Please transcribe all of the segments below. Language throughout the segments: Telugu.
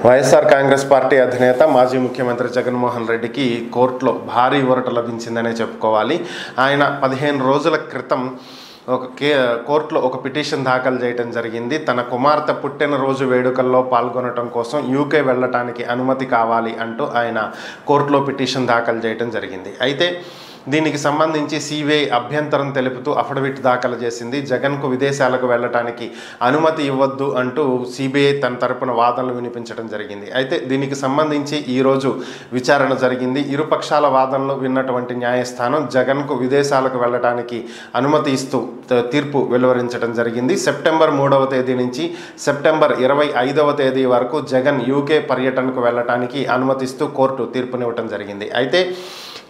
వైఎస్ఆర్ కాంగ్రెస్ పార్టీ అధినేత మాజీ ముఖ్యమంత్రి జగన్మోహన్ రెడ్డికి కోర్టులో భారీ ఊరట లభించిందనే చెప్పుకోవాలి. ఆయన 15 రోజుల క్రితం కోర్టులో ఒక పిటిషన్ దాఖలు చేయడం జరిగింది. తన కుమార్తె పుట్టినరోజు వేడుకల్లో పాల్గొనడం కోసం యూకే వెళ్ళటానికి అనుమతి కావాలి అంటూ ఆయన కోర్టులో పిటిషన్ దాఖలు చేయడం జరిగింది. అయితే దీనికి సంబంధించి సిబిఐ అభ్యంతరం తెలుపుతూ అఫిడవిట్ దాఖలు చేసింది. జగన్కు విదేశాలకు వెళ్ళటానికి అనుమతి ఇవ్వద్దు అంటూ సిబిఐ తన తరపున వాదనలు వినిపించడం జరిగింది. అయితే దీనికి సంబంధించి ఈరోజు విచారణ జరిగింది. ఇరుపక్షాల వాదనలు విన్నటువంటి న్యాయస్థానం జగన్కు విదేశాలకు వెళ్ళటానికి అనుమతి ఇస్తూ తీర్పు వెలువరించడం జరిగింది. సెప్టెంబర్ 3వ తేదీ నుంచి సెప్టెంబర్ 25వ తేదీ వరకు జగన్ యూకే పర్యటనకు వెళ్ళటానికి అనుమతిస్తూ కోర్టు తీర్పునివ్వటం జరిగింది. అయితే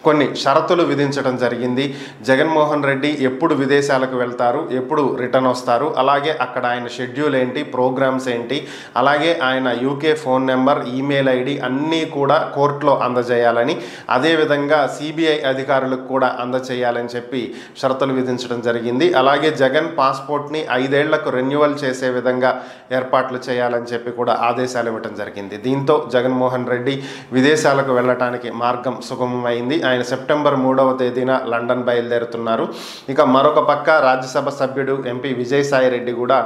కొన్ని షరతులు విధించడం జరిగింది. జగన్మోహన్ రెడ్డి ఎప్పుడు విదేశాలకు వెళ్తారు, ఎప్పుడు రిటర్న్ వస్తారు, అలాగే అక్కడ ఆయన షెడ్యూల్ ఏంటి, ప్రోగ్రామ్స్ ఏంటి, అలాగే ఆయన UK phone number, email ID అన్నీ కూడా కోర్టులో అందజేయాలని, అదేవిధంగా సిబిఐ అధికారులకు కూడా అందజేయాలని చెప్పి షరతులు విధించడం జరిగింది. అలాగే జగన్ పాస్పోర్ట్ని 5 ఏళ్లకు రెన్యువల్ చేసే విధంగా ఏర్పాట్లు చేయాలని చెప్పి కూడా ఆదేశాలు ఇవ్వడం జరిగింది. దీంతో జగన్మోహన్ రెడ్డి విదేశాలకు వెళ్ళటానికి మార్గం సుగమమైంది. ఆయన సెప్టెంబర్ 3వ తేదీన లండన్ బయలుదేరుతున్నారు. ఇక మరొక పక్క రాజ్యసభ సభ్యుడు ఎంపీ విజయసాయిరెడ్డి కూడా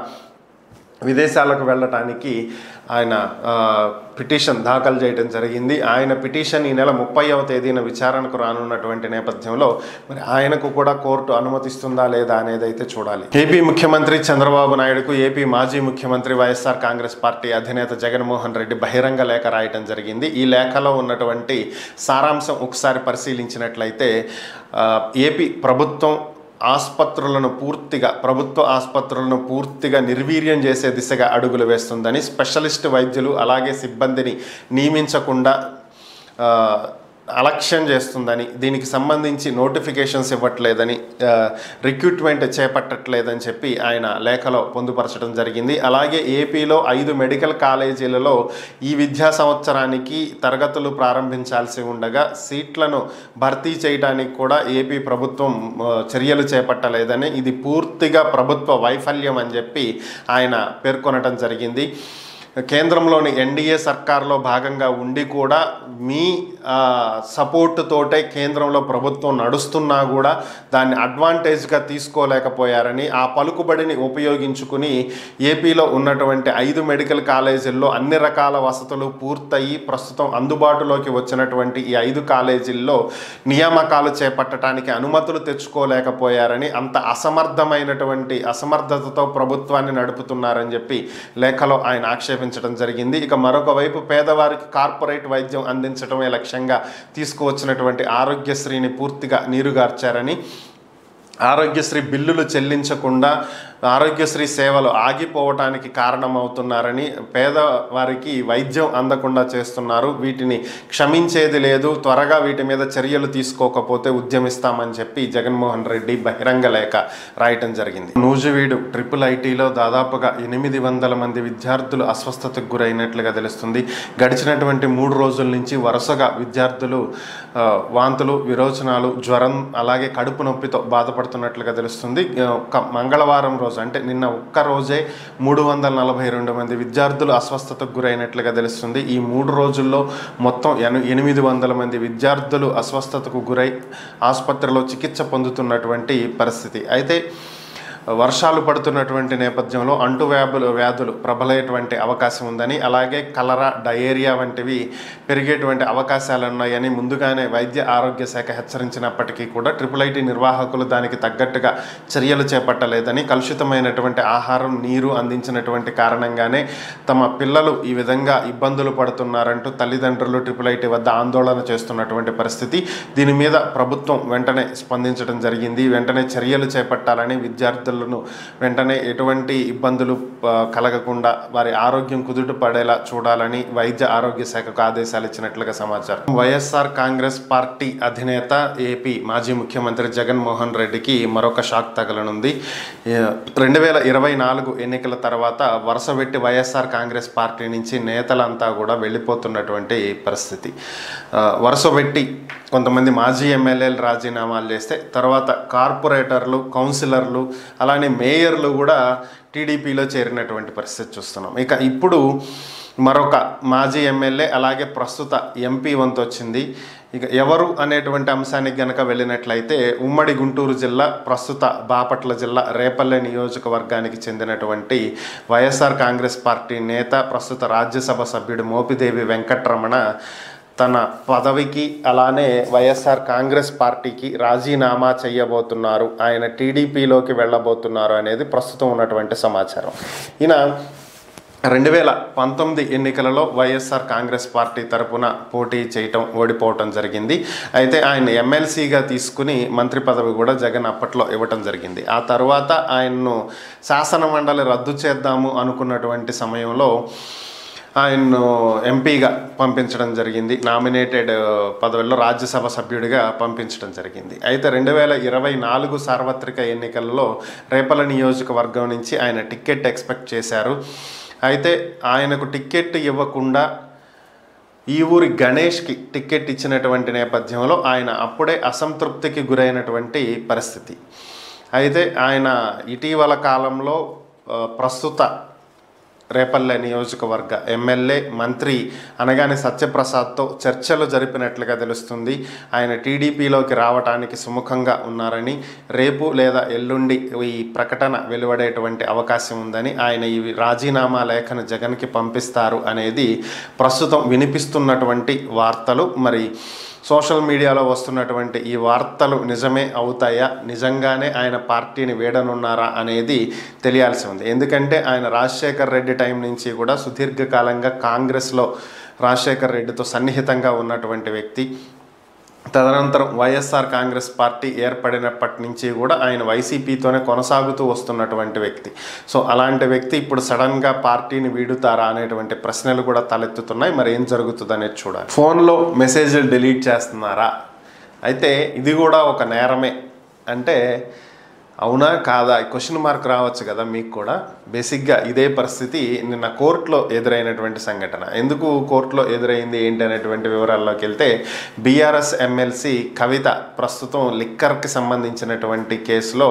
విదేశాలకు వెళ్ళటానికి ఆయన పిటిషన్ దాఖలు చేయడం జరిగింది. ఆయన పిటిషన్ ఈ నెల 30వ తేదీన విచారణకు రానున్నటువంటి నేపథ్యంలో మరి ఆయనకు కూడా కోర్టు అనుమతిస్తుందా లేదా అనేది అయితే చూడాలి. ఏపీ ముఖ్యమంత్రి చంద్రబాబు నాయుడుకు ఏపీ మాజీ ముఖ్యమంత్రి వైఎస్ఆర్ కాంగ్రెస్ పార్టీ అధినేత జగన్మోహన్ రెడ్డి బహిరంగ లేఖ రాయటం జరిగింది. ఈ లేఖలో ఉన్నటువంటి సారాంశం ఒకసారి పరిశీలించినట్లయితే ఏపీ ప్రభుత్వం ప్రభుత్వ ఆసుపత్రులను పూర్తిగా నిర్వీర్యం చేసే దిశగా అడుగులు వేస్తుందని, స్పెషలిస్ట్ వైద్యులు అలాగే సిబ్బందిని నియమించకుండా అలక్ష్యం చేస్తుందని, దీనికి సంబంధించి నోటిఫికేషన్స్ ఇవ్వట్లేదని, రిక్రూట్మెంట్ చేపట్టట్లేదని చెప్పి ఆయన లేఖలో పొందుపరచడం జరిగింది. అలాగే ఏపీలో 5 మెడికల్ కాలేజీలలో ఈ విద్యా సంవత్సరానికి తరగతులు ప్రారంభించాల్సి ఉండగా సీట్లను భర్తీ చేయడానికి కూడా ఏపీ ప్రభుత్వం చర్యలు చేపట్టలేదని, ఇది పూర్తిగా ప్రభుత్వ వైఫల్యం అని చెప్పి ఆయన పేర్కొనడం జరిగింది. కేంద్రంలోని ఎన్డీఏ సర్కార్లో భాగంగా ఉండి కూడా మీ సపోర్ట్ తోటే కేంద్రంలో ప్రభుత్వం నడుస్తున్నా కూడా దాన్ని అడ్వాంటేజ్గా తీసుకోలేకపోయారని, ఆ పలుకుబడిని ఉపయోగించుకుని ఏపీలో ఉన్నటువంటి 5 మెడికల్ కాలేజీల్లో అన్ని రకాల వసతులు పూర్తయి ప్రస్తుతం అందుబాటులోకి వచ్చినటువంటి ఈ 5 కాలేజీల్లో నియామకాలు చేపట్టడానికి అనుమతులు తెచ్చుకోలేకపోయారని, అంత అసమర్థతతో ప్రభుత్వాన్ని నడుపుతున్నారని చెప్పి లేఖలో ఆయన ఆక్షేపించారు జరిగింది. ఇక మరొక వైపు పేదవారికి కార్పొరేట్ వైద్యం అందించడమే లక్ష్యంగా తీసుకువచ్చినటువంటి ఆరోగ్యశ్రీని పూర్తిగా నీరుగార్చారని, ఆరోగ్యశ్రీ బిల్లులు చెల్లించకుండా ఆరోగ్యశ్రీ సేవలు ఆగిపోవటానికి కారణమవుతున్నారని, పేదవారికి వైద్యం అందకుండా చేస్తున్నారు, వీటిని క్షమించేది లేదు, త్వరగా వీటి మీద చర్యలు తీసుకోకపోతే ఉద్యమిస్తామని చెప్పి జగన్మోహన్ రెడ్డి బహిరంగ లేఖ రాయటం జరిగింది. నూజివీడు IIITలో దాదాపుగా 800 మంది విద్యార్థులు అస్వస్థతకు గురైనట్లుగా తెలుస్తుంది. గడిచినటువంటి 3 రోజుల నుంచి వరుసగా విద్యార్థులు వాంతులు, విరోచనాలు, జ్వరం అలాగే కడుపు నొప్పితో బాధపడుతున్నట్లుగా తెలుస్తుంది. మంగళవారం రోజు అంటే నిన్న ఒక్క రోజే 342 మంది విద్యార్థులు అస్వస్థతకు గురైనట్లుగా తెలుస్తుంది. ఈ 3 రోజుల్లో మొత్తం 800 మంది విద్యార్థులు అస్వస్థతకు గురై ఆసుపత్రిలో చికిత్స పొందుతున్నటువంటి పరిస్థితి. అయితే వర్షాలు పడుతున్నటువంటి నేపథ్యంలో వ్యాధులు ప్రబలేటువంటి అవకాశం ఉందని, అలాగే కలరా, డయేరియా వంటివి పెరిగేటువంటి అవకాశాలు ఉన్నాయని ముందుగానే వైద్య ఆరోగ్య శాఖ హెచ్చరించినప్పటికీ కూడా IIIT నిర్వాహకులు దానికి తగ్గట్టుగా చర్యలు చేపట్టలేదని, కలుషితమైనటువంటి ఆహారం, నీరు అందించినటువంటి కారణంగానే తమ పిల్లలు ఈ విధంగా ఇబ్బందులు పడుతున్నారంటూ తల్లిదండ్రులు IIIT వద్ద ఆందోళన చేస్తున్నటువంటి పరిస్థితి. దీని మీద ప్రభుత్వం వెంటనే స్పందించడం జరిగింది. వెంటనే చర్యలు చేపట్టాలని, విద్యార్థులు వెంటనే ఎటువంటి ఇబ్బందులు కలగకుండా వారి ఆరోగ్యం కుదుట పడేలా చూడాలని వైద్య ఆరోగ్య శాఖకు ఆదేశాలు ఇచ్చినట్లుగా సమాచారం. వైఎస్ఆర్ కాంగ్రెస్ పార్టీ అధినేత ఏపీ మాజీ ముఖ్యమంత్రి జగన్మోహన్ రెడ్డికి మరొక షాక్ తగలనుంది. 2024 ఎన్నికల తర్వాత వరుసపెట్టి వైఎస్ఆర్ కాంగ్రెస్ పార్టీ నుంచి నేతలంతా కూడా వెళ్ళిపోతున్నటువంటి పరిస్థితి. వరుసపెట్టి కొంతమంది మాజీ ఎమ్మెల్యేలు రాజీనామాలు చేస్తే తర్వాత కార్పొరేటర్లు, కౌన్సిలర్లు అలానే మేయర్లు కూడా టీడీపీలో చేరినటువంటి పరిస్థితి చూస్తున్నాం. ఇక ఇప్పుడు మరొక మాజీ ఎమ్మెల్యే అలాగే ప్రస్తుత ఎంపీ వంతు వచ్చింది. ఇక ఎవరు అనేటువంటి అంశానికి గనక వెళ్ళినట్లయితే ఉమ్మడి గుంటూరు జిల్లా ప్రస్తుత బాపట్ల జిల్లా రేపల్లె నియోజకవర్గానికి చెందినటువంటి వైఎస్ఆర్ కాంగ్రెస్ పార్టీ నేత ప్రస్తుత రాజ్యసభ సభ్యుడు మోపిదేవి వెంకటరమణ తన పదవికి అలానే వైఎస్ఆర్ కాంగ్రెస్ పార్టీకి రాజీనామా చేయబోతున్నారు. ఆయన టీడీపీలోకి వెళ్ళబోతున్నారు అనేది ప్రస్తుతం ఉన్నటువంటి సమాచారం. ఈయన 2019 ఎన్నికలలో వైఎస్ఆర్ కాంగ్రెస్ పార్టీ తరపున పోటీ చేయటం ఓడిపోవటం జరిగింది. అయితే ఆయన ఎమ్మెల్సీగా తీసుకుని మంత్రి పదవి కూడా జగన్ అప్పట్లో ఇవ్వటం జరిగింది. ఆ తర్వాత ఆయన్ను శాసనమండలి రద్దు చేద్దాము అనుకున్నటువంటి సమయంలో ఆయన్ను ఎంపీగా పంపించడం జరిగింది. నామినేటెడ్ పదవిలో రాజ్యసభ సభ్యుడిగా పంపించడం జరిగింది. అయితే 2024 సార్వత్రిక ఎన్నికల్లో రేపల నియోజకవర్గం నుంచి ఆయన టికెట్ ఎక్స్పెక్ట్ చేశారు. అయితే ఆయనకు టికెట్ ఇవ్వకుండా ఈ ఊరి గణేష్కి టికెట్ ఇచ్చినటువంటి నేపథ్యంలో ఆయన అప్పుడే అసంతృప్తికి గురైనటువంటి పరిస్థితి. అయితే ఆయన ఇటీవల కాలంలో ప్రస్తుత రేపల్లె నియోజకవర్గ ఎమ్మెల్యే మంత్రి అనగానే సత్యప్రసాద్తో చర్చలు జరిపినట్లుగా తెలుస్తుంది. ఆయన టీడీపీలోకి రావడానికి సుముఖంగా ఉన్నారని, రేపు లేదా ఎల్లుండి ఈ ప్రకటన వెలువడేటువంటి అవకాశం ఉందని, ఆయన ఈ రాజీనామా లేఖను జగన్కి పంపిస్తారు అనేది ప్రస్తుతం వినిపిస్తున్నటువంటి వార్తలు. మరి సోషల్ మీడియాలో వస్తున్నటువంటి ఈ వార్తలు నిజమే అవుతాయా, నిజంగానే ఆయన పార్టీని వీడనున్నారా అనేది తెలియాల్సి ఉంది. ఎందుకంటే ఆయన రాజశేఖర్ రెడ్డి టైం నుంచి కూడా సుదీర్ఘకాలంగా కాంగ్రెస్లో రాజశేఖర్ రెడ్డితో సన్నిహితంగా ఉన్నటువంటి వ్యక్తి. తదనంతరం వైఎస్ఆర్ కాంగ్రెస్ పార్టీ ఏర్పడినప్పటి నుంచి కూడా ఆయన వైసీపీతోనే కొనసాగుతూ వస్తున్నటువంటి వ్యక్తి. సో అలాంటి వ్యక్తి ఇప్పుడు సడన్గా పార్టీని వీడుతారా అనేటువంటి ప్రశ్నలు కూడా తలెత్తుతున్నాయి. మరి ఏం జరుగుతుంది అనేది చూడాలి. ఫోన్లో మెసేజ్లు డిలీట్ చేస్తున్నారా? అయితే ఇది కూడా ఒక నేరమే అంటే అవునా కాదా క్వశ్చన్ మార్క్ రావచ్చు కదా మీకు కూడా. బేసిక్గా ఇదే పరిస్థితి నిన్న కోర్టులో ఎదురైనటువంటి సంఘటన. ఎందుకు కోర్టులో ఎదురైంది ఏంటి అనేటువంటి వివరాల్లోకి వెళ్తే, బీఆర్ఎస్ ఎమ్మెల్సీ కవిత ప్రస్తుతం లిక్కర్కి సంబంధించినటువంటి కేసులో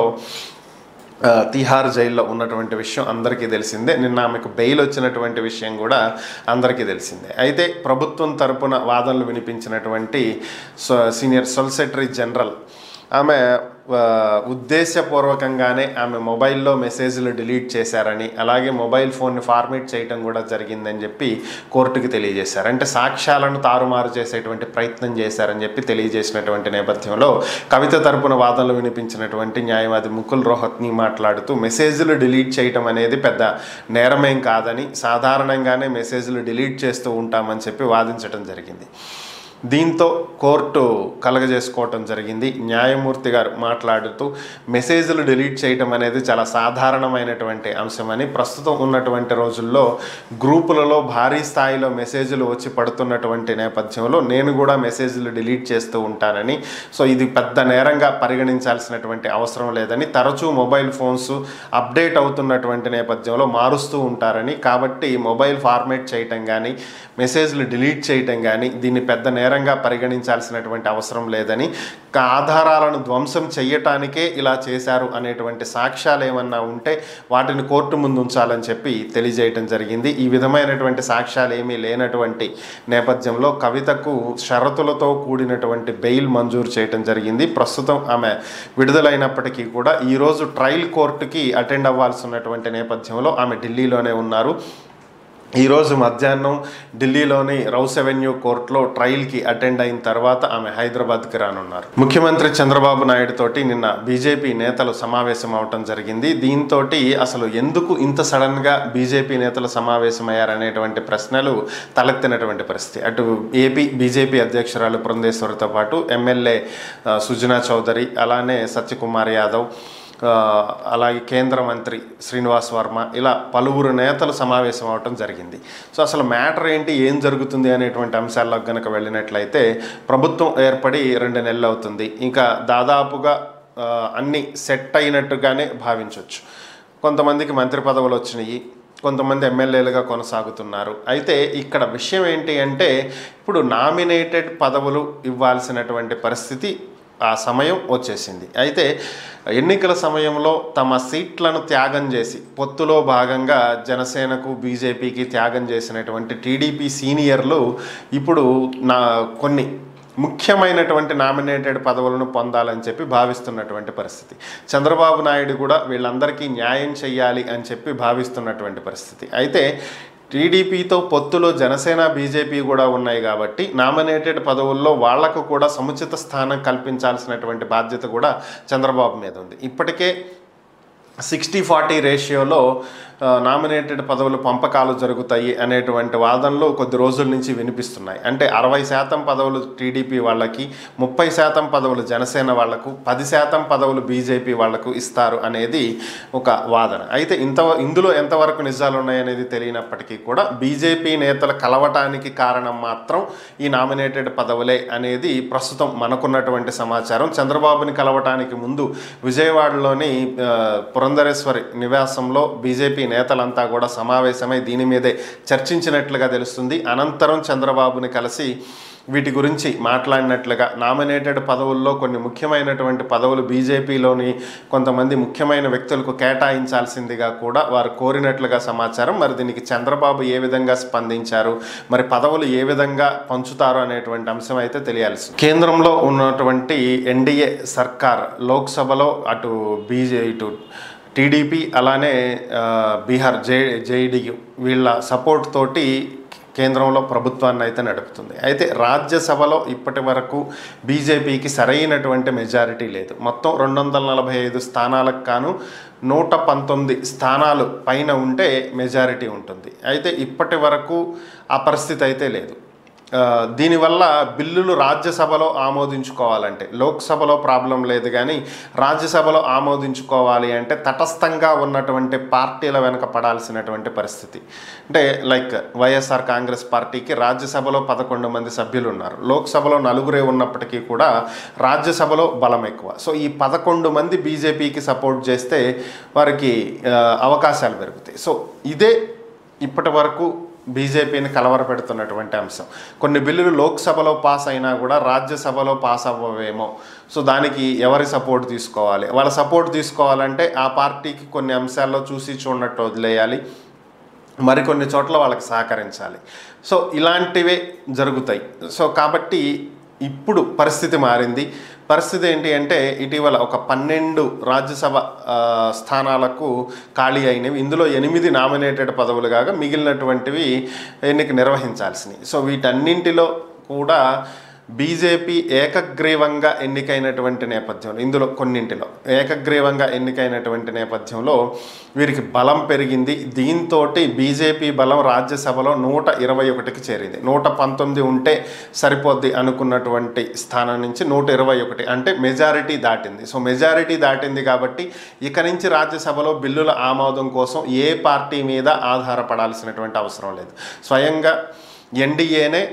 తిహార్ జైల్లో ఉన్నటువంటి విషయం అందరికీ తెలిసిందే. నిన్న ఆమెకు బెయిల్ వచ్చినటువంటి విషయం కూడా అందరికీ తెలిసిందే. అయితే ప్రభుత్వం తరపున వాదనలు వినిపించినటువంటి సీనియర్ సొలిసిటరీ జనరల్ ఆమె ఉద్దేశపూర్వకంగానే ఆమె మొబైల్లో మెసేజ్లు డిలీట్ చేశారని, అలాగే మొబైల్ ఫోన్ని ఫార్మేట్ చేయడం కూడా జరిగిందని చెప్పి కోర్టుకి తెలియజేశారు. అంటే సాక్ష్యాలను తారుమారు చేసేటువంటి ప్రయత్నం చేశారని చెప్పి తెలియజేసినటువంటి నేపథ్యంలో కవిత తరపున వాదనలు వినిపించినటువంటి న్యాయవాది ముకుల్ రోహత్ని మాట్లాడుతూ మెసేజ్లు డిలీట్ చేయటం అనేది పెద్ద నేరమేం కాదని, సాధారణంగానే మెసేజ్లు డిలీట్ చేస్తూ ఉంటామని చెప్పి వాదించడం జరిగింది. దీంతో కోర్టు కలగజేసుకోవటం జరిగింది. న్యాయమూర్తి గారు మాట్లాడుతూ మెసేజ్లు డిలీట్ చేయటం అనేది చాలా సాధారణమైనటువంటి అంశమని, ప్రస్తుతం ఉన్నటువంటి రోజుల్లో గ్రూపులలో భారీ స్థాయిలో మెసేజ్లు వచ్చి పడుతున్నటువంటి నేపథ్యంలో నేను కూడా మెసేజ్లు డిలీట్ చేస్తూ ఉంటానని, సో ఇది పెద్ద నేరంగా పరిగణించాల్సినటువంటి అవసరం లేదని, తరచూ మొబైల్ ఫోన్స్ అప్డేట్ అవుతున్నటువంటి నేపథ్యంలో మారుస్తూ ఉంటారని, కాబట్టి మొబైల్ ఫార్మేట్ చేయటం కానీ మెసేజ్లు డిలీట్ చేయటం కానీ దీన్ని పెద్ద నేరంగా పరిగణించాల్సినటువంటి అవసరం లేదని, ఆధారాలను ధ్వంసం చేయటానికే ఇలా చేశారు అనేటువంటి సాక్ష్యాలు ఏమన్నా ఉంటే వాటిని కోర్టు ముందు ఉంచాలని చెప్పి తెలియజేయటం జరిగింది. ఈ విధమైనటువంటి సాక్ష్యాలు ఏమీ లేనటువంటి నేపథ్యంలో కవితకు షరతులతో కూడినటువంటి బెయిల్ మంజూరు చేయటం జరిగింది. ప్రస్తుతం ఆమె విడుదలైనప్పటికీ కూడా ఈరోజు ట్రయల్ కోర్టుకి అటెండ్ అవ్వాల్సి ఉన్నటువంటి నేపథ్యంలో ఆమె ఢిల్లీలోనే ఉన్నారు. ఈరోజు మధ్యాహ్నం ఢిల్లీలోని రౌస్ అవెన్యూ కోర్టులో ట్రయల్కి అటెండ్ అయిన తర్వాత ఆమె హైదరాబాద్కి రానున్నారు. ముఖ్యమంత్రి చంద్రబాబు నాయుడు తోటి నిన్న బీజేపీ నేతలు సమావేశం అవటం జరిగింది. దీంతో అసలు ఎందుకు ఇంత సడన్గా బీజేపీ నేతలు సమావేశమయ్యారనేటువంటి ప్రశ్నలు తలెత్తినటువంటి పరిస్థితి. అటు ఏపీ బీజేపీ అధ్యక్షురాలు పురంధేశ్వరితో పాటు ఎమ్మెల్యే సుజనా చౌదరి, అలానే సత్యకుమార్ యాదవ్, అలాగే కేంద్ర మంత్రి శ్రీనివాస్ వర్మ, ఇలా పలువురు నేతలు సమావేశం అవటం జరిగింది. సో అసలు మ్యాటర్ ఏంటి, ఏం జరుగుతుంది అనేటువంటి అంశాల్లోకి కనుక వెళ్ళినట్లయితే, ప్రభుత్వం ఏర్పడి 2 నెలలు అవుతుంది. ఇంకా దాదాపుగా అన్నీ సెట్ అయినట్టుగానే భావించవచ్చు. కొంతమందికి మంత్రి పదవులు వచ్చినాయి, కొంతమంది ఎమ్మెల్యేలుగా కొనసాగుతున్నారు. అయితే ఇక్కడ విషయం ఏంటి అంటే, ఇప్పుడు నామినేటెడ్ పదవులు ఇవ్వాల్సినటువంటి పరిస్థితి ఆ సమయం వచ్చేసింది. అయితే ఎన్నికల సమయంలో తమ సీట్లను త్యాగం చేసి పొత్తులో భాగంగా జనసేనకు బీజేపీకి త్యాగం చేసినటువంటి టీడీపీ సీనియర్లు ఇప్పుడు కొన్ని ముఖ్యమైనటువంటి నామినేటెడ్ పదవులను పొందాలని చెప్పి భావిస్తున్నటువంటి పరిస్థితి. చంద్రబాబు నాయుడు కూడా వీళ్ళందరికీ న్యాయం చేయాలి అని చెప్పి భావిస్తున్నటువంటి పరిస్థితి. అయితే టీడీపీతో పొత్తులో జనసేన బీజేపీ కూడా ఉన్నాయి కాబట్టి నామినేటెడ్ పదవుల్లో వాళ్లకు కూడా సముచిత స్థానం కల్పించాల్సినటువంటి బాధ్యత కూడా చంద్రబాబు మీద ఉంది. ఇప్పటికే 60-40 రేషియోలో నామినేటెడ్ పదవులు పంపకాలు జరుగుతాయి అనేటువంటి వాదనలు కొద్ది రోజుల నుంచి వినిపిస్తున్నాయి. అంటే 60% పదవులు టీడీపీ వాళ్ళకి, 30% పదవులు జనసేన వాళ్లకు, 10% పదవులు బీజేపీ వాళ్లకు ఇస్తారు అనేది ఒక వాదన. అయితే ఇందులో ఎంతవరకు నిజాలు ఉన్నాయనేది తెలియనప్పటికీ కూడా బీజేపీ నేతలు కలవటానికి కారణం మాత్రం ఈ నామినేటెడ్ పదవులే అనేది ప్రస్తుతం మనకున్నటువంటి సమాచారం. చంద్రబాబుని కలవటానికి ముందు విజయవాడలోని పురంధరేశ్వరి నివాసంలో బీజేపీ నేతలంతా కూడా సమావేశమై దీని మీదే చర్చించినట్లుగా తెలుస్తుంది. అనంతరం చంద్రబాబుని కలిసి వీటి గురించి మాట్లాడినట్లుగా, నామినేటెడ్ పదవుల్లో కొన్ని ముఖ్యమైనటువంటి పదవులు బీజేపీలోని కొంతమంది ముఖ్యమైన వ్యక్తులకు కేటాయించాల్సిందిగా కూడా వారు కోరినట్లుగా సమాచారం. మరి దీనికి చంద్రబాబు ఏ విధంగా స్పందించారు, మరి పదవులు ఏ విధంగా పంచుతారు అనేటువంటి అంశం అయితే తెలియాల్సి. కేంద్రంలో ఉన్నటువంటి ఎన్డీఏ సర్కార్ లోక్సభలో ఇటు టీడీపీ అలానే బీహార్ జేడీయూ వీళ్ళ సపోర్ట్ తోటి కేంద్రంలో ప్రభుత్వాన్ని అయితే నడుపుతుంది. అయితే రాజ్యసభలో ఇప్పటి వరకు బీజేపీకి సరైనటువంటి మెజారిటీ లేదు. మొత్తం 245 స్థానాలకు కాను 119 స్థానాలు పైన ఉంటే మెజారిటీ ఉంటుంది. అయితే ఇప్పటి వరకు ఆ పరిస్థితి అయితే లేదు. దీనివల్ల బిల్లులు రాజ్యసభలో ఆమోదించుకోవాలంటే, లోక్సభలో ప్రాబ్లం లేదు కానీ రాజ్యసభలో ఆమోదించుకోవాలి అంటే తటస్థంగా ఉన్నటువంటి పార్టీల వెనక పడాల్సినటువంటి పరిస్థితి. అంటే లైక్ వైఎస్ఆర్ కాంగ్రెస్ పార్టీకి రాజ్యసభలో 11 మంది సభ్యులు ఉన్నారు, లోక్సభలో 4 ఉన్నప్పటికీ కూడా రాజ్యసభలో బలం ఎక్కువ. సో ఈ 11 మంది బీజేపీకి సపోర్ట్ చేస్తే వారికి అవకాశాలు పెరుగుతాయి. సో ఇదే ఇప్పటి వరకు బీజేపీని కలవరపెడుతున్నటువంటి అంశం. కొన్ని బిల్లులు లోక్సభలో పాస్ అయినా కూడా రాజ్యసభలో పాస్ అవ్వవేమో. సో దానికి ఎవరి సపోర్ట్ తీసుకోవాలి? వాళ్ళ సపోర్ట్ తీసుకోవాలంటే ఆ పార్టీకి కొన్ని అంశాల్లో చూసి చూడనట్టు వదిలేయాలి, మరికొన్ని చోట్ల వాళ్ళకి సహకరించాలి. సో ఇలాంటివే జరుగుతాయి. సో కాబట్టి ఇప్పుడు పరిస్థితి మారింది. పరిస్థితి ఏంటి అంటే ఇటీవల ఒక 12 రాజ్యసభ స్థానాలకు ఖాళీ అయినవి. ఇందులో 8 నామినేటెడ్ పదవులు కాగా మిగిలినటువంటివి ఎన్నిక నిర్వహించాల్సినవి. సో వీటన్నింటిలో కూడా బీజేపీ ఏకగ్రీవంగా ఎన్నికైనటువంటి నేపథ్యంలో, ఇందులో కొన్నింటిలో ఏకగ్రీవంగా ఎన్నికైనటువంటి నేపథ్యంలో వీరికి బలం పెరిగింది. దీంతో బీజేపీ బలం రాజ్యసభలో 121కి చేరింది. 119 ఉంటే సరిపోద్ది అనుకున్నటువంటి స్థానం నుంచి 121 అంటే మెజారిటీ దాటింది. సో మెజారిటీ దాటింది కాబట్టి ఇక నుంచి రాజ్యసభలో బిల్లుల ఆమోదం కోసం ఏ పార్టీ మీద ఆధారపడాల్సినటువంటి అవసరం లేదు. స్వయంగా ఎన్డీఏనే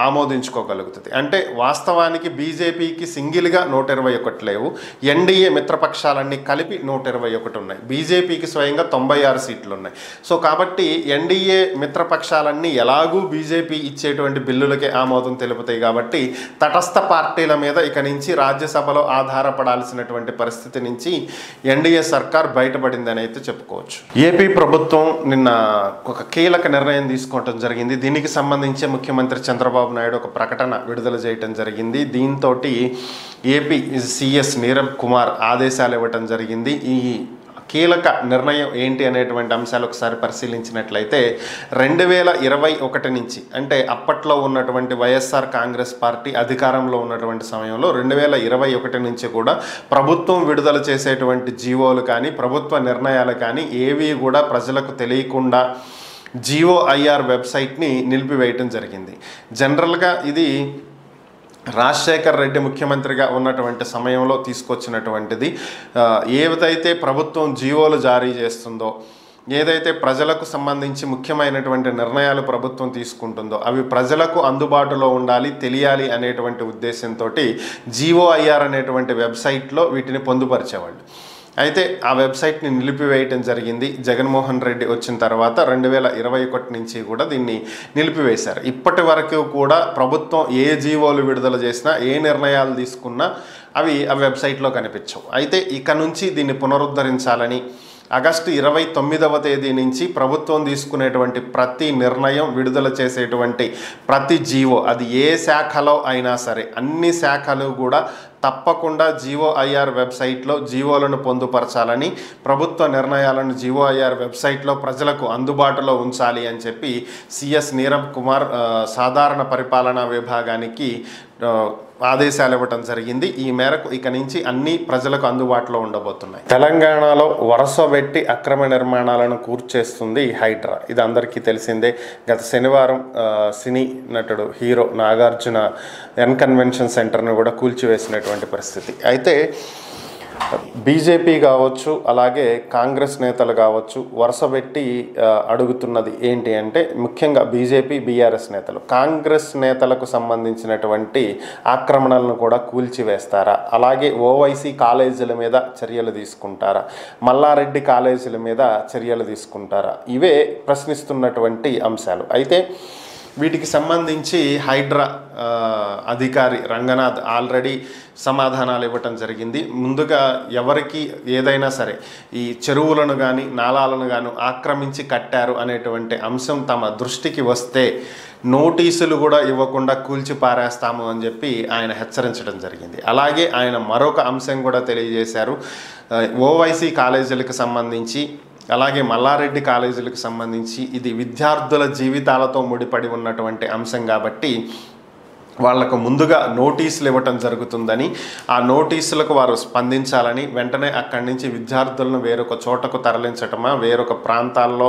ఆమోదించుకోగలుగుతుంది. అంటే వాస్తవానికి బీజేపీకి సింగిల్గా 121 లేవు, ఎన్డీఏ మిత్రపక్షాలన్నీ కలిపి 121 ఉన్నాయి. బీజేపీకి స్వయంగా 96 సీట్లు ఉన్నాయి. సో కాబట్టి ఎన్డీఏ మిత్రపక్షాలన్నీ ఎలాగూ బీజేపీ ఇచ్చేటువంటి బిల్లులకే ఆమోదం తెలుపుతాయి కాబట్టి తటస్థ పార్టీల మీద ఇక నుంచి రాజ్యసభలో ఆధారపడాల్సినటువంటి పరిస్థితి నుంచి ఎన్డీఏ సర్కార్ బయటపడిందని అయితే చెప్పుకోవచ్చు. ఏపీ ప్రభుత్వం నిన్న ఒక కీలక నిర్ణయం తీసుకోవడం జరిగింది. దీనికి సంబంధించి ముఖ్యమంత్రి చంద్రబాబు నాయుడు ఒక ప్రకటన విడుదల చేయడం జరిగింది. దీంతో ఏపీ సీఎస్ నీరబ్ కుమార్ ఆదేశాలు ఇవ్వటం జరిగింది. ఈ కీలక నిర్ణయం ఏంటి అనేటువంటి అంశాలు ఒకసారి పరిశీలించినట్లయితే 2021 నుంచి, అంటే అప్పట్లో ఉన్నటువంటి వైఎస్ఆర్ కాంగ్రెస్ పార్టీ అధికారంలో ఉన్నటువంటి సమయంలో 2021 నుంచి కూడా ప్రభుత్వం విడుదల చేసేటువంటి జీవోలు కానీ ప్రభుత్వ నిర్ణయాలు కానీ ఏవి కూడా ప్రజలకు తెలియకుండా GOIR వెబ్సైట్ని నిలిపివేయటం జరిగింది. జనరల్గా ఇది రాజశేఖర్ రెడ్డి ముఖ్యమంత్రిగా ఉన్నటువంటి సమయంలో తీసుకొచ్చినటువంటిది. ఏదైతే ప్రభుత్వం జీవోలు జారీ చేస్తుందో, ఏదైతే ప్రజలకు సంబంధించి ముఖ్యమైనటువంటి నిర్ణయాలు ప్రభుత్వం తీసుకుంటుందో అవి ప్రజలకు అందుబాటులో ఉండాలి, తెలియాలి అనేటువంటి ఉద్దేశంతో GOIR అనేటువంటి వెబ్సైట్లో వీటిని పొందుపరిచేవాళ్ళు. అయితే ఆ వెబ్సైట్ని నిలిపివేయటం జరిగింది. జగన్మోహన్ రెడ్డి వచ్చిన తర్వాత 2021 నుంచి కూడా దీన్ని నిలిపివేశారు. ఇప్పటి వరకు కూడా ప్రభుత్వం ఏ జీవోలు విడుదల చేసినా, ఏ నిర్ణయాలు తీసుకున్నా అవి ఆ వెబ్సైట్లో కనిపించవు. అయితే ఇక నుంచి దీన్ని పునరుద్ధరించాలని ఆగస్టు 29వ తేదీ నుంచి ప్రభుత్వం తీసుకునేటువంటి ప్రతి నిర్ణయం, విడుదల చేసేటువంటి ప్రతి జీవో, అది ఏ శాఖలో అయినా సరే అన్ని శాఖలు కూడా తప్పకుండా GOIR వెబ్సైట్లో జీవోలను పొందుపరచాలని, ప్రభుత్వ నిర్ణయాలను GOIR వెబ్సైట్లో ప్రజలకు అందుబాటులో ఉంచాలి అని చెప్పి CS నీరబ్ కుమార్ సాధారణ పరిపాలనా విభాగానికి ఆదేశాలు ఇవ్వటం జరిగింది. ఈ మేరకు ఇక నుంచి అన్ని ప్రజలకు అందుబాటులో ఉండబోతున్నాయి. తెలంగాణలో వరుసబెట్టి అక్రమ నిర్మాణాలను కూర్చేస్తుంది హైడ్రా. ఇది అందరికీ తెలిసిందే. గత శనివారం సినీ నటుడు హీరో నాగార్జున కన్వెన్షన్ సెంటర్ను కూడా కూల్చివేసినటువంటి పరిస్థితి. అయితే బీజేపీ కావచ్చు, అలాగే కాంగ్రెస్ నేతలు కావచ్చు వరుసబెట్టి అడుగుతున్నది ఏంటి అంటే, ముఖ్యంగా బీజేపీ బీఆర్ఎస్ నేతలు కాంగ్రెస్ నేతలకు సంబంధించినటువంటి ఆక్రమణలను కూడా కూల్చివేస్తారా, అలాగే ఓవైసీ కాలేజీల మీద చర్యలు తీసుకుంటారా, మల్లారెడ్డి కాలేజీల మీద చర్యలు తీసుకుంటారా, ఇవే ప్రశ్నిస్తున్నటువంటి అంశాలు. అయితే వీటికి సంబంధించి హైడ్రా అధికారి రంగనాథ్ ఆల్రెడీ సమాధానాలు ఇవ్వటం జరిగింది. ముందుగా ఎవరికి ఏదైనా సరే ఈ చెరువులను కానీ నాలాలను కానీ ఆక్రమించి కట్టారు అనేటువంటి అంశం తమ దృష్టికి వస్తే నోటీసులు కూడా ఇవ్వకుండా కూల్చి పారేస్తాము అని చెప్పి ఆయన హెచ్చరించడం జరిగింది. అలాగే ఆయన మరొక అంశం కూడా తెలియజేశారు. ఓవైసీ కాలేజీలకు సంబంధించి, అలాగే మల్లారెడ్డి కాలేజీలకు సంబంధించి ఇది విద్యార్థుల జీవితాలతో ముడిపడి ఉన్నటువంటి అంశం కాబట్టి వాళ్లకు ముందుగా నోటీసులు ఇవ్వటం జరుగుతుందని, ఆ నోటీసులకు వారు స్పందించాలని, వెంటనే అక్కడి నుంచి విద్యార్థులను వేరొక చోటకు తరలించటమా, వేరొక ప్రాంతాల్లో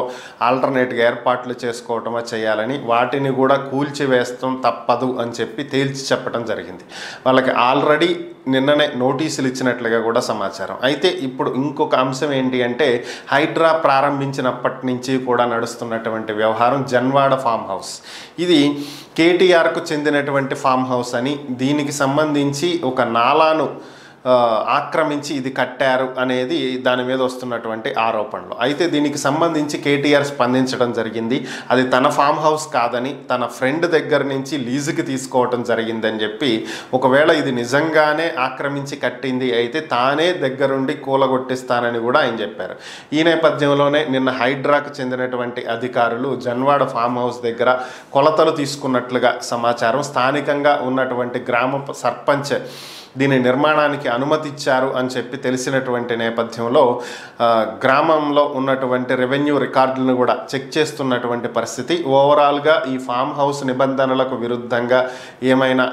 ఆల్టర్నేట్గా ఏర్పాట్లు చేసుకోవటమా చేయాలని, వాటిని కూడా కూల్చివేస్తాం తప్పదు అని చెప్పి తేల్చి చెప్పడం జరిగింది. వాళ్ళకి ఆల్రెడీ నిన్ననే నోటీసులు ఇచ్చినట్లుగా కూడా సమాచారం. అయితే ఇప్పుడు ఇంకొక అంశం ఏంటి అంటే, హైడ్రా ప్రారంభించినప్పటి నుంచి కూడా నడుస్తున్నటువంటి వ్యవహారం జన్వాడ ఫామ్ హౌస్. ఇది కేటీఆర్కు చెందినటువంటి ఫామ్ హౌస్ అని, దీనికి సంబంధించి ఒక నాలాను ఆక్రమించి ఇది కట్టారు అనేది దాని మీద వస్తున్నటువంటి ఆరోపణలు. అయితే దీనికి సంబంధించి కేటీఆర్ స్పందించడం జరిగింది. అది తన ఫామ్ హౌస్ కాదని, తన ఫ్రెండ్ దగ్గర నుంచి లీజుకి తీసుకోవటం జరిగిందని చెప్పి, ఒకవేళ ఇది నిజంగానే ఆక్రమించి కట్టింది అయితే తానే దగ్గరుండి కూలగొట్టిస్తానని కూడా ఆయన చెప్పారు. ఈ నేపథ్యంలోనే నిన్న హైడ్రాకు చెందినటువంటి అధికారులు జన్వాడ ఫామ్ హౌస్ దగ్గర కొలతలు తీసుకున్నట్లుగా సమాచారం. స్థానికంగా ఉన్నటువంటి గ్రామ సర్పంచ్ దీని నిర్మాణానికి అనుమతి ఇచ్చారు అని చెప్పి తెలిసినటువంటి నేపథ్యంలో గ్రామంలో ఉన్నటువంటి రెవెన్యూ రికార్డులను కూడా చెక్ చేస్తున్నటువంటి పరిస్థితి. ఓవరాల్గా ఈ ఫామ్ హౌస్ నిబంధనలకు విరుద్ధంగా ఏమైనా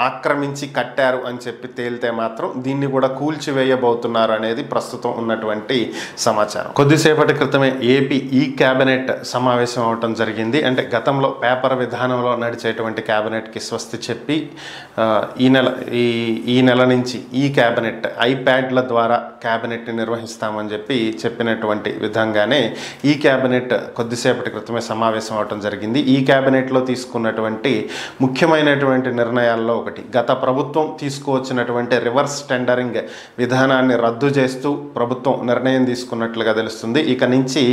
ఆక్రమించి కట్టారు అని చెప్పి తేలితే మాత్రం దీన్ని కూడా కూల్చివేయబోతున్నారు అనేది ప్రస్తుతం ఉన్నటువంటి సమాచారం. కొద్దిసేపటి క్రితమే ఏపీ క్యాబినెట్ సమావేశం అవటం జరిగింది. అంటే గతంలో పేపర్ విధానంలో నడిచేటువంటి క్యాబినెట్కి స్వస్తి చెప్పి ఈ నెల నుంచి క్యాబినెట్ ఐప్యాడ్ల ద్వారా క్యాబినెట్ని నిర్వహిస్తామని చెప్పినటువంటి విధంగానే క్యాబినెట్ కొద్దిసేపటి క్రితమే సమావేశం అవటం జరిగింది. క్యాబినెట్లో తీసుకున్నటువంటి ముఖ్యమైనటువంటి నిర్ణయాల్లో ఒకటి, గత ప్రభుత్వం తీసుకువచ్చినటువంటి రివర్స్ టెండరింగ్ విధానాన్ని రద్దు చేస్తూ ప్రభుత్వం నిర్ణయం తీసుకున్నట్లుగా తెలుస్తుంది. ఇక నుంచి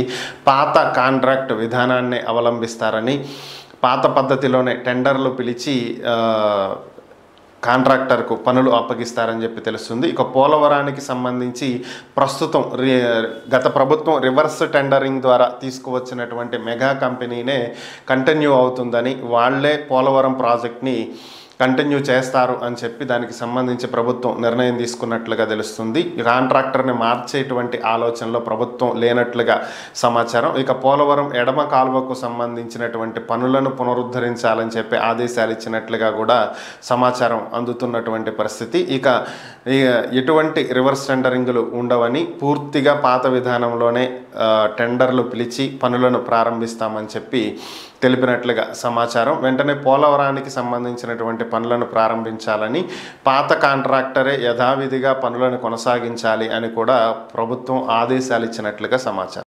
పాత కాంట్రాక్ట్ విధానాన్ని అవలంబిస్తారని, పాత పద్ధతిలోనే టెండర్లు పిలిచి కాంట్రాక్టర్కు పనులు అప్పగిస్తారని చెప్పి తెలుస్తుంది. ఇక పోలవరానికి సంబంధించి ప్రస్తుతం గత ప్రభుత్వం రివర్స్ టెండరింగ్ ద్వారా తీసుకువచ్చినటువంటి మెగా కంపెనీనే కంటిన్యూ అవుతుందని, వాళ్లే పోలవరం ప్రాజెక్ట్ని కంటిన్యూ చేస్తారు అని చెప్పి దానికి సంబంధించి ప్రభుత్వం నిర్ణయం తీసుకున్నట్లుగా తెలుస్తుంది. కాంట్రాక్టర్ని మార్చేటువంటి ఆలోచనలో ప్రభుత్వం లేనట్లుగా సమాచారం. ఇక పోలవరం ఎడమ కాలువకు సంబంధించినటువంటి పనులను పునరుద్ధరించాలని చెప్పి ఆదేశాలు ఇచ్చినట్లుగా కూడా సమాచారం అందుతున్నటువంటి పరిస్థితి. ఇక ఎటువంటి రివర్స్ టెండరింగ్లు ఉండవని, పూర్తిగా పాత విధానంలోనే టెండర్లు పిలిచి పనులను ప్రారంభిస్తామని చెప్పి తెలిపినట్లుగా సమాచారం. వెంటనే పోలవరానికి సంబంధించినటువంటి పనులను ప్రారంభించాలని, పాత కాంట్రాక్టరే యథావిధిగా పనులను కొనసాగించాలి అని కూడా ప్రభుత్వం ఆదేశాలు ఇచ్చినట్లుగా సమాచారం.